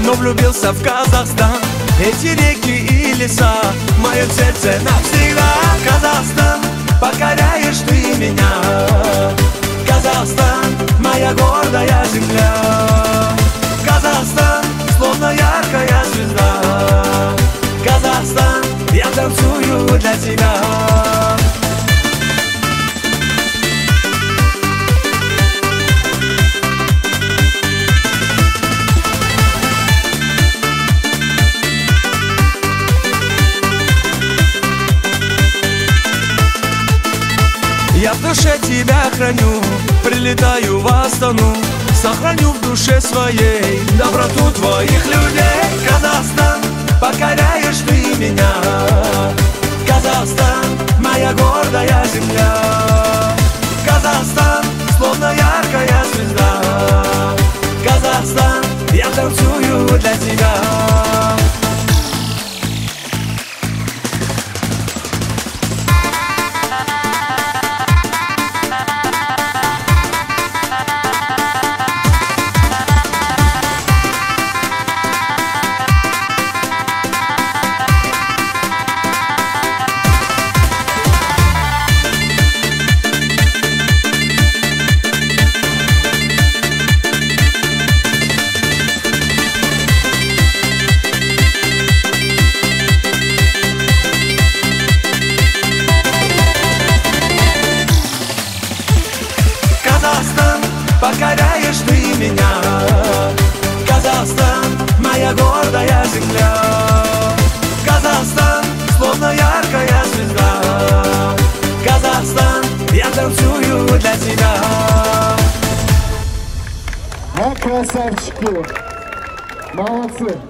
но влюбился в Казахстан. Эти реки и леса в моем сердце навсегда. Казахстан, покоряешь ты меня. Казахстан, моя гордая земля. Казахстан, словно яркая звезда. Казахстан, я танцую для тебя. Я в душе тебя храню, прилетаю в Астану, сохраню в душе своей доброту твоих людей. Казахстан, покоряешь ты меня. Казахстан, моя гордая земля. Казахстан, словно яркая звезда. Казахстан, я танцую для тебя. Казахстан, покоряешь ты меня. Казахстан, моя гордая земля. Казахстан, словно яркая звезда. Казахстан, я танцую для тебя. А, красавчики! Молодцы!